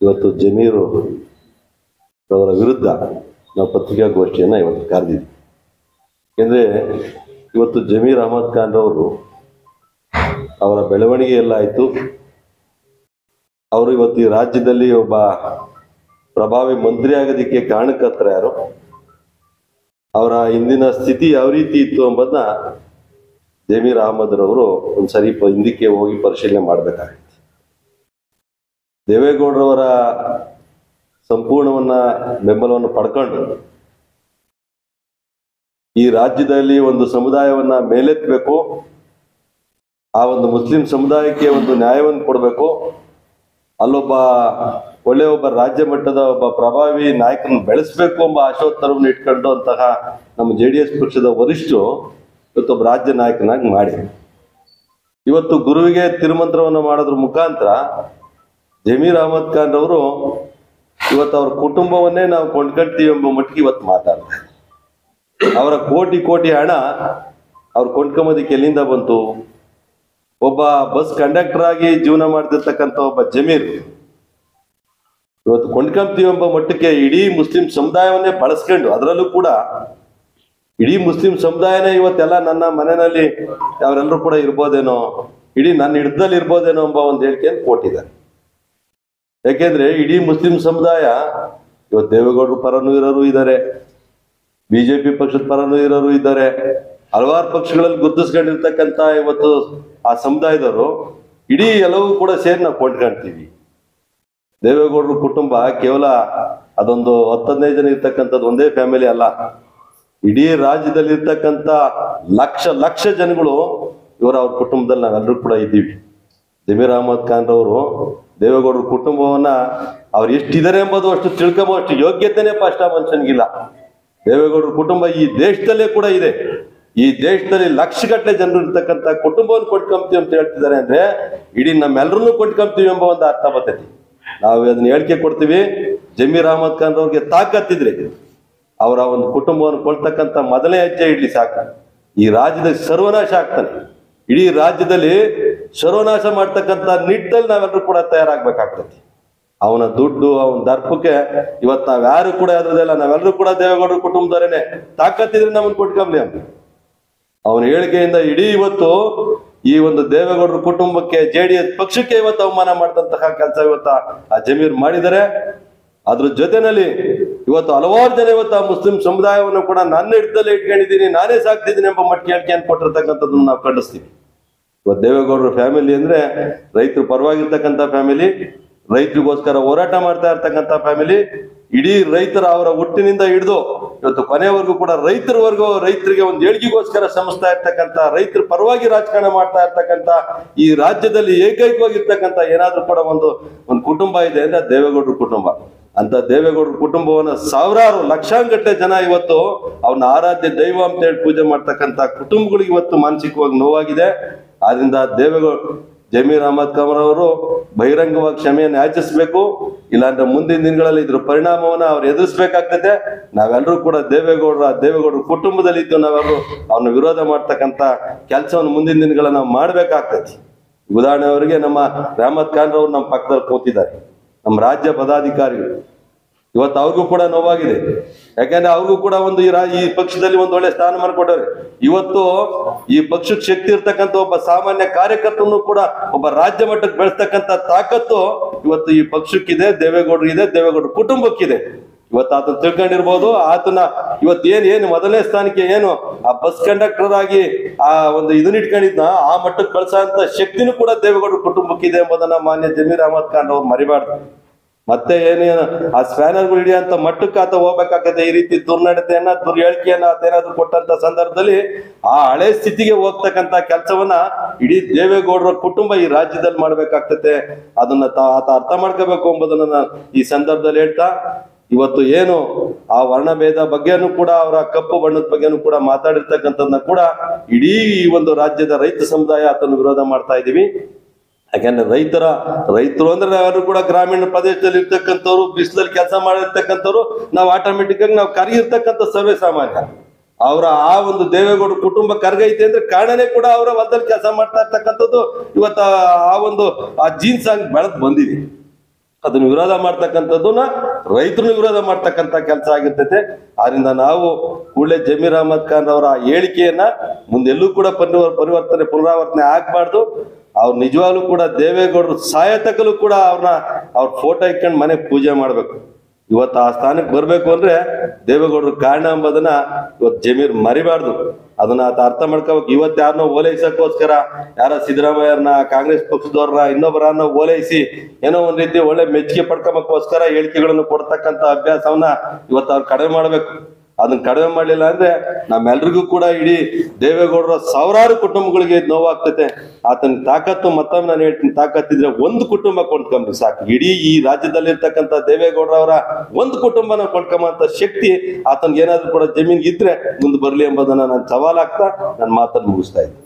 ಇವತ್ತು ಜಮೀರು ಅವರ ವಿರುದ್ಧ ನಾವು ಪತ್ರಿಕಾಗೋಷ್ಠಿಯನ್ನು ಇವತ್ತು ಕರೆದಿದ್ವಿ. ಏಕೆಂದರೆ ಇವತ್ತು ಜಮೀರ್ ಅಹಮದ್ ಖಾನ್ ರವರು ಅವರ ಬೆಳವಣಿಗೆ ಎಲ್ಲ ಆಯಿತು. ಅವರು ಇವತ್ತು ಈ ರಾಜ್ಯದಲ್ಲಿ ಒಬ್ಬ ಪ್ರಭಾವಿ ಮಂತ್ರಿ ಆಗೋದಕ್ಕೆ ಕಾರಣಕರ್ತರ ಯಾರು, ಅವರ ಹಿಂದಿನ ಸ್ಥಿತಿ ಯಾವ ರೀತಿ ಇತ್ತು ಎಂಬುದನ್ನ ಜಮೀರ್ ಅಹಮದ್ ರವರು ಒಂದ್ಸರಿ ಹಿಂದಕ್ಕೆ ಹೋಗಿ ಪರಿಶೀಲನೆ ಮಾಡಬೇಕಾಗಿತ್ತು. ದೇವೇಗೌಡರವರ ಸಂಪೂರ್ಣವನ್ನ ಬೆಂಬಲವನ್ನು ಪಡ್ಕೊಂಡು ಈ ರಾಜ್ಯದಲ್ಲಿ ಒಂದು ಸಮುದಾಯವನ್ನ ಮೇಲೆತ್ತಬೇಕು, ಆ ಒಂದು ಮುಸ್ಲಿಂ ಸಮುದಾಯಕ್ಕೆ ಒಂದು ನ್ಯಾಯವನ್ನು ಕೊಡಬೇಕು, ಅಲ್ಲೊಬ್ಬ ಒಬ್ಬ ರಾಜ್ಯ ಮಟ್ಟದ ಒಬ್ಬ ಪ್ರಭಾವಿ ನಾಯಕರನ್ನು ಬೆಳೆಸಬೇಕು ಎಂಬ ಆಶೋತ್ತರವನ್ನು ಇಟ್ಕೊಂಡು ಅಂತಹ ನಮ್ಮ JDS ಪಕ್ಷದ ವರಿಷ್ಠರು ಇವತ್ತೊಬ್ಬ ರಾಜ್ಯ ನಾಯಕನಾಗಿ ಮಾಡಿ ಇವತ್ತು ಗುರುವಿಗೆ ತಿರುಮಂತ್ರವನ್ನು ಮಾಡೋದ್ರ ಮುಖಾಂತರ ಜಮೀರ್ ಅಹಮದ್ ಖಾನ್ ರವರು ಇವತ್ತು ಅವ್ರ ಕುಟುಂಬವನ್ನೇ ನಾವು ಕೊಂಡ್ಕೊಳ್ತೀವಿ ಎಂಬ ಮಟ್ಟಿಗೆ ಇವತ್ತು ಮಾತಾಡ್ತಾರೆ. ಅವರ ಕೋಟಿ ಕೋಟಿ ಹಣ ಅವ್ರು ಕೊಂಡ್ಕೊಂಬೋದಕ್ಕೆ ಎಲ್ಲಿಂದ ಬಂತು? ಒಬ್ಬ ಬಸ್ ಕಂಡಕ್ಟರ್ ಆಗಿ ಜೀವನ ಮಾಡ್ತಿರ್ತಕ್ಕಂಥ ಒಬ್ಬ ಜಮೀರ್ ಇವತ್ತು ಕೊಂಡ್ಕೊಂತೀವಿ ಎಂಬ ಮಟ್ಟಕ್ಕೆ ಇಡೀ ಮುಸ್ಲಿಂ ಸಮುದಾಯವನ್ನೇ ಬಳಸ್ಕೊಂಡು, ಅದರಲ್ಲೂ ಕೂಡ ಇಡೀ ಮುಸ್ಲಿಂ ಸಮುದಾಯನೇ ಇವತ್ತೆಲ್ಲ ನನ್ನ ಮನೆಯಲ್ಲಿ ಅವರೆಲ್ಲರೂ ಕೂಡ ಇರ್ಬೋದೇನೋ, ಇಡೀ ನನ್ನ ಹಿಡ್ದಲ್ಲಿ ಇರ್ಬೋದೇನೋ ಎಂಬ ಒಂದು ಹೇಳಿಕೆಯನ್ನು ಕೊಟ್ಟಿದ್ದಾರೆ. ಯಾಕೆಂದ್ರೆ ಇಡೀ ಮುಸ್ಲಿಂ ಸಮುದಾಯ ಇವತ್ತು ದೇವೇಗೌಡರ ಪರನೂ ಇರೋರು ಇದ್ದಾರೆ, BJP ಪಕ್ಷದ ಪರನೂ ಇರೋರು ಇದ್ದಾರೆ, ಹಲವಾರು ಪಕ್ಷಗಳಲ್ಲಿ ಗುರುತಿಸ್ಕೊಂಡಿರ್ತಕ್ಕಂಥ ಇವತ್ತು ಆ ಸಮುದಾಯದವರು ಇಡೀ ಎಲ್ಲವೂ ಕೂಡ ಸೇರಿ ನಾವು ಕೊಂಡ್ಕೊಳ್ತೀವಿ. ದೇವೇಗೌಡರ ಕುಟುಂಬ ಕೇವಲ ಅದೊಂದು 10-15 ಜನ ಇರ್ತಕ್ಕಂಥದ್ದು ಒಂದೇ ಫ್ಯಾಮಿಲಿ ಅಲ್ಲ, ಇಡೀ ರಾಜ್ಯದಲ್ಲಿ ಇರ್ತಕ್ಕಂಥ ಲಕ್ಷ ಜನಗಳು ಅವ್ರ ಕುಟುಂಬದಲ್ಲಿ ನಾವೆಲ್ಲರೂ ಕೂಡ ಇದ್ದೀವಿ. ಜಮೀರ್ ಅಹಮದ್ ಖಾನ್ ರವರು ದೇವೇಗೌಡರ ಕುಟುಂಬವನ್ನ ಅವ್ರು ಎಷ್ಟಿದ್ದಾರೆ ಎಂಬುದು ಅಷ್ಟು ತಿಳ್ಕೊಂಬಷ್ಟು ಯೋಗ್ಯತೆನೇ ಫಸ್ಟ್ ಆ ಮನುಷ್ಯನಿಗಿಲ್ಲ. ದೇವೇಗೌಡರ ಕುಟುಂಬ ಈ ದೇಶದಲ್ಲೇ ಕೂಡ ಇದೆ. ಈ ದೇಶದಲ್ಲಿ ಲಕ್ಷಗಟ್ಟಲೆ ಜನರು ಇರ್ತಕ್ಕಂಥ ಕುಟುಂಬವನ್ನು ಕೊಂಡ್ಕೊಂತೀವಿ ಅಂತ ಹೇಳ್ತಿದ್ದಾರೆ ಅಂದ್ರೆ ಇಡೀ ನಮ್ಮೆಲ್ಲರನ್ನೂ ಕೊಂಡ್ಕೊಂತೀವಿ ಎಂಬ ಒಂದು ಅರ್ಥ ಬರ್ತೈತಿ. ನಾವು ಅದನ್ನ ಹೇಳಿಕೆ ಕೊಡ್ತೀವಿ. ಜಮೀರ್ ಅಹಮದ್ ಖಾನ್ ಅವ್ರಿಗೆ ತಾಕತ್ತಿದ್ರೆ ಅವರ ಒಂದು ಕುಟುಂಬವನ್ನು ಕೊಡ್ತಕ್ಕಂಥ ಮೊದಲನೇ ಹೆಜ್ಜೆ ಇಡ್ಲಿ ಸಾಕು, ಈ ರಾಜ್ಯದ ಸರ್ವನಾಶ ಆಗ್ತಾನೆ. ಇಡೀ ರಾಜ್ಯದಲ್ಲಿ ಸರ್ವನಾಶ ಮಾಡ್ತಕ್ಕಂಥ ನಿಟ್ಟಲ್ಲಿ ನಾವೆಲ್ಲರೂ ಕೂಡ ತಯಾರಾಗ್ಬೇಕಾಗ್ತೈತಿ. ಅವನ ದುಡ್ಡು ಅವನ ದರ್ಪಕ್ಕೆ ಇವತ್ತು ನಾವ್ಯಾರು ಕೂಡ ಅದ್ರದೆಲ್ಲ ನಾವೆಲ್ಲರೂ ಕೂಡ ದೇವೇಗೌಡರ ಕುಟುಂಬದವರೇನೆ. ತಾಕತ್ತಿದ್ರೆ ನಮ್ಮನ್ನು ಕೊಟ್ಕೊಂಬ್ಲಿ ಅಂತ ಅವನ ಹೇಳಿಕೆಯಿಂದ ಇಡೀ ಇವತ್ತು ಈ ಒಂದು ದೇವೇಗೌಡರ ಕುಟುಂಬಕ್ಕೆ JDS ಪಕ್ಷಕ್ಕೆ ಇವತ್ತು ಅವಮಾನ ಮಾಡಿದಂತಹ ಕೆಲಸ ಇವತ್ತು ಆ ಜಮೀರ್ ಮಾಡಿದ್ದಾರೆ. ಅದ್ರ ಜೊತೆನಲ್ಲಿ ಇವತ್ತು ಹಲವಾರು ಜನ ಇವತ್ತು ಆ ಮುಸ್ಲಿಂ ಸಮುದಾಯವನ್ನು ಕೂಡ ನನ್ನ ಹಿಡಿದಲ್ಲೇ ಇಟ್ಕೊಂಡಿದ್ದೀನಿ, ನಾನೇ ಸಾಕ್ತಿದ್ದೀನಿ ಎಂಬ ಮಟ್ಟಿಗೆ ಹೇಳಿಕೆಯನ್ನು ಕೊಟ್ಟಿರ್ತಕ್ಕಂಥದ್ದನ್ನು ನಾವು ಖಂಡಿಸ್ತೀವಿ. ಇವತ್ತು ದೇವೇಗೌಡರ ಫ್ಯಾಮಿಲಿ ಅಂದ್ರೆ ರೈತರ ಪರವಾಗಿರ್ತಕ್ಕಂಥ ಫ್ಯಾಮಿಲಿ, ರೈತರಿಗೋಸ್ಕರ ಹೋರಾಟ ಮಾಡ್ತಾ ಇರ್ತಕ್ಕಂಥ ಫ್ಯಾಮಿಲಿ, ಇಡೀ ರೈತರ ಅವರ ಹುಟ್ಟಿನಿಂದ ಹಿಡಿದು ಇವತ್ತು ಕೊನೆವರೆಗೂ ಕೂಡ ರೈತರಿಗೆ ಒಂದು ಏಳಿಗೆಗೋಸ್ಕರ ಶ್ರಮಿಸ್ತಾ ಇರ್ತಕ್ಕಂಥ, ರೈತರ ಪರವಾಗಿ ರಾಜಕಾರಣ ಮಾಡ್ತಾ ಇರ್ತಕ್ಕಂಥ ಈ ರಾಜ್ಯದಲ್ಲಿ ಏಕೈಕವಾಗಿರ್ತಕ್ಕಂಥ ಏನಾದ್ರೂ ಕೂಡ ಒಂದು ಕುಟುಂಬ ಇದೆ ಅಂದ್ರೆ ದೇವೇಗೌಡರ ಕುಟುಂಬ. ಅಂತ ದೇವೇಗೌಡರ ಕುಟುಂಬವನ್ನ ಸಾವಿರಾರು ಲಕ್ಷಾಂಗಟ್ಟಲೆ ಜನ ಇವತ್ತು ಅವನ ಆರಾಧ್ಯ ದೈವ ಅಂತ ಹೇಳಿ ಪೂಜೆ ಮಾಡ್ತಕ್ಕಂಥ ಕುಟುಂಬಗಳಿಗೆ ಇವತ್ತು ಮಾನಸಿಕವಾಗಿ ನೋವಾಗಿದೆ. ಆದ್ರಿಂದ ಜಮೀರ್ ಅಹಮದ್ ಖಾನ್ ಅವರು ಬಹಿರಂಗವಾಗಿ ಕ್ಷಮೆಯನ್ನು ಯಾಚಿಸಬೇಕು, ಇಲ್ಲಾಂದ್ರೆ ಮುಂದಿನ ದಿನಗಳಲ್ಲಿ ಇದ್ರ ಪರಿಣಾಮವನ್ನ ಅವ್ರು ಎದುರಿಸಬೇಕಾಗ್ತದೆ. ನಾವೆಲ್ಲರೂ ಕೂಡ ದೇವೇಗೌಡರ ಕುಟುಂಬದಲ್ಲಿ ಇದ್ದು ನಾವೆಲ್ಲರೂ ಅವ್ರನ್ನ ವಿರೋಧ ಮಾಡ್ತಕ್ಕಂಥ ಕೆಲಸವನ್ನು ಮುಂದಿನ ದಿನಗಳನ್ನ ನಾವು ಮಾಡ್ಬೇಕಾಗ್ತದೆ. ಉದಾಹರಣೆ ಅವರಿಗೆ ನಮ್ಮ ಅಹಮದ್ ಖಾನ್ ರವರು ನಮ್ಮ ಪಕ್ಕದಲ್ಲಿ ಕೂತಿದ್ದಾರೆ, ನಮ್ಮ ರಾಜ್ಯ ಪದಾಧಿಕಾರಿಗಳು. ಇವತ್ತು ಅವ್ರಿಗೂ ಕೂಡ ನೋವಾಗಿದೆ. ಯಾಕಂದ್ರೆ ಅವ್ರಿಗೂ ಕೂಡ ಈ ಪಕ್ಷದಲ್ಲಿ ಒಂದು ಒಳ್ಳೆ ಸ್ಥಾನಮಾನ ಕೊಟ್ಟವ್ರೆ. ಇವತ್ತು ಈ ಪಕ್ಷಕ್ಕೆ ಶಕ್ತಿ ಇರ್ತಕ್ಕಂಥ ಒಬ್ಬ ಸಾಮಾನ್ಯ ಕಾರ್ಯಕರ್ತನು ಕೂಡ ಒಬ್ಬ ರಾಜ್ಯ ಮಟ್ಟಕ್ಕೆ ಬೆಳೆಸ್ತಕ್ಕಂಥ ತಾಕತ್ತು ಇವತ್ತು ಈ ಪಕ್ಷಕ್ಕಿದೆ, ದೇವೇಗೌಡರಿಗಿದೆ, ದೇವೇಗೌಡರ ಕುಟುಂಬಕ್ಕಿದೆ. ಇವತ್ತು ಆತನ ತಿಳ್ಕೊಂಡಿರ್ಬೋದು. ಆತನ ಇವತ್ತು ಏನು ಮೊದಲನೇ ಸ್ಥಾನಕ್ಕೆ ಏನು ಆ ಬಸ್ ಕಂಡಕ್ಟರ್ ಆಗಿ ಆ ಒಂದು ಇದನ್ನ ಇಟ್ಕೊಂಡಿದ್ನ ಆ ಮಟ್ಟಕ್ಕೆ ಕಳ್ಸೋ ಶಕ್ತಿನೂ ಕೂಡ ದೇವೇಗೌಡರ ಕುಟುಂಬಕ್ಕಿದೆ ಎಂಬುದನ್ನ ಮಾನ್ಯ ಜಮೀರ್ ಅಹಮದ್ ಖಾನ್ ಅವ್ರು ಮರಿಬಾರ್ದು. ಮತ್ತೆ ಏನೇನು ಆ ಸ್ಪ್ಯಾನರ್ಗಳು ಹಿಡಿಯಂತ ಮಟ್ಟಕ್ಕೆ ಆತ ಹೋಗ್ಬೇಕಾಗತ್ತೆ. ಈ ರೀತಿ ದುರ್ನಡತೆಯನ್ನ ಹೇಳಿಕೆಯನ್ನ ಆತೇನಾದ್ರೂ ಕೊಟ್ಟಂತ ಸಂದರ್ಭದಲ್ಲಿ ಆ ಹಳೆ ಸ್ಥಿತಿಗೆ ಹೋಗ್ತಕ್ಕಂತ ಕೆಲಸವನ್ನ ಇಡೀ ದೇವೇಗೌಡರ ಕುಟುಂಬ ಈ ರಾಜ್ಯದಲ್ಲಿ ಮಾಡ್ಬೇಕಾಗ್ತತೆ. ಅದನ್ನ ಆತ ಅರ್ಥ ಮಾಡ್ಕೋಬೇಕು ಎಂಬುದನ್ನ ಈ ಸಂದರ್ಭದಲ್ಲಿ ಹೇಳ್ತಾ, ಇವತ್ತು ಏನು ಆ ವರ್ಣಭೇದ ಬಗ್ಗೆನೂ ಕೂಡ ಅವರ ಕಪ್ಪು ಬಣ್ಣದ ಬಗ್ಗೆನೂ ಕೂಡ ಮಾತಾಡಿರ್ತಕ್ಕಂಥದ್ದನ್ನ ಕೂಡ ಇಡೀ ಒಂದು ರಾಜ್ಯದ ರೈತ ಸಮುದಾಯ ಆತನ ವಿರೋಧ ಮಾಡ್ತಾ ಇದೀವಿ. ಯಾಕಂದ್ರೆ ರೈತರು ಅಂದ್ರೆ ನಾವೆಲ್ಲರೂ ಕೂಡ ಗ್ರಾಮೀಣ ಪ್ರದೇಶದಲ್ಲಿ ಇರ್ತಕ್ಕಂಥವ್ರು, ಬಿಸಿಲಲ್ಲಿ ಕೆಲಸ ಮಾಡಿರ್ತಕ್ಕಂಥವ್ರು, ನಾವು ಆಟೋಮೆಟಿಕ್ ಆಗಿ ನಾವು ಕರಗಿರ್ತಕ್ಕಂಥ ಸರ್ವೇ ಸಾಮಾನ್ಯ. ಅವರ ಆ ಒಂದು ದೇವೇಗೌಡ ಕುಟುಂಬ ಕರಗೈತೆ ಅಂದ್ರೆ ಕಾರಣನೇ ಕೂಡ ಅವರ ಹೊಲದಲ್ಲಿ ಕೆಲಸ ಮಾಡ್ತಾ ಇರ್ತಕ್ಕಂಥದ್ದು ಇವತ್ತು ಆ ಜೀನ್ಸ್ ಆಗಿ ಬೆಳೆದ್ ಬಂದಿದೆ. ಅದನ್ನ ವಿರೋಧ ಮಾಡ್ತಕ್ಕಂಥದ್ದನ್ನ ರೈತರನ್ನು ವಿರೋಧ ಮಾಡ್ತಕ್ಕಂಥ ಕೆಲಸ ಆಗಿರ್ತೈತೆ. ಆದ್ರಿಂದ ನಾವು ಕೂಡಲೇ ಜಮೀರ್ ಅಹಮದ್ ಖಾನ್ ಅವರ ಹೇಳಿಕೆಯನ್ನ ಮುಂದೆಲ್ಲೂ ಕೂಡ ಪುನರಾವರ್ತನೆ ಆಗ್ಬಾರ್ದು. ಅವ್ರು ನಿಜವಾಗ್ಲೂ ಕೂಡ ದೇವೇಗೌಡರು ಸಾಯತಕಲು ಕೂಡ ಅವ್ರ ಫೋಟೋ ಇಟ್ಕೊಂಡು ಮನೆ ಪೂಜೆ ಮಾಡ್ಬೇಕು. ಇವತ್ತು ಆ ಸ್ಥಾನಕ್ಕೆ ಬರ್ಬೇಕು ಅಂದ್ರೆ ದೇವೇಗೌಡರು ಕಾರಣ ಎಂಬುದನ್ನ ಇವತ್ತು ಜಮೀರ್ ಮರಿಬಾರ್ದು. ಅದನ್ನ ಅರ್ಥ ಮಾಡ್ಕೋಬೇಕು. ಇವತ್ತು ಯಾರನ್ನೋ ಓಲೈಸಕ್ಕೋಸ್ಕರ ಸಿದ್ದರಾಮಯ್ಯರನ್ನ, ಕಾಂಗ್ರೆಸ್ ಪಕ್ಷದವ್ರನ್ನ, ಇನ್ನೊಬ್ಬರನ್ನ ಓಲೈಸಿ ಏನೋ ಒಂದ್ ರೀತಿ ಒಳ್ಳೆ ಮೆಚ್ಚುಗೆ ಪಡ್ಕೋಬೇಕೋಸ್ಕರ ಹೇಳಿಕೆಗಳನ್ನು ಕೊಡ್ತಕ್ಕಂಥ ಅಭ್ಯಾಸವನ್ನ ಇವತ್ತು ಅವ್ರು ಕಡಿಮೆ ಮಾಡ್ಬೇಕು. ಅದನ್ನ ಕಡಿಮೆ ಮಾಡ್ಲಿಲ್ಲ ಅಂದ್ರೆ ನಮ್ಮೆಲ್ರಿಗೂ ಕೂಡ ಇಡೀ ದೇವೇಗೌಡರ ಸಾವಿರಾರು ಕುಟುಂಬಗಳಿಗೆ ನೋವಾಗ್ತೈತೆ. ಆತನ ತಾಕತ್ತು ಮತ್ತೊಮ್ಮೆ ನಾನು ಹೇಳ್ತೀನಿ, ತಾಕತ್ತಿದ್ರೆ ಒಂದು ಕುಟುಂಬ ಕೊಂಡ್ಕೊಂಬ್ರಿ ಸಾಕು. ಇಡೀ ಈ ರಾಜ್ಯದಲ್ಲಿ ಇರ್ತಕ್ಕಂಥ ದೇವೇಗೌಡರವರ ಒಂದು ಕುಟುಂಬನ ಕೊಂಡ್ಕೊಂಬಂತ ಶಕ್ತಿ ಆತನ್ಗೆ ಏನಾದ್ರು ಕೂಡ ಜಮೀನ್ ಇದ್ರೆ ಮುಂದೆ ಬರ್ಲಿ ಎಂಬುದನ್ನ ನಾನು ಸವಾಲಾಗ್ತಾ ನನ್ನ ಮಾತನ್ನು ಮುಗಿಸ್ತಾ ಇದ್ದೀನಿ.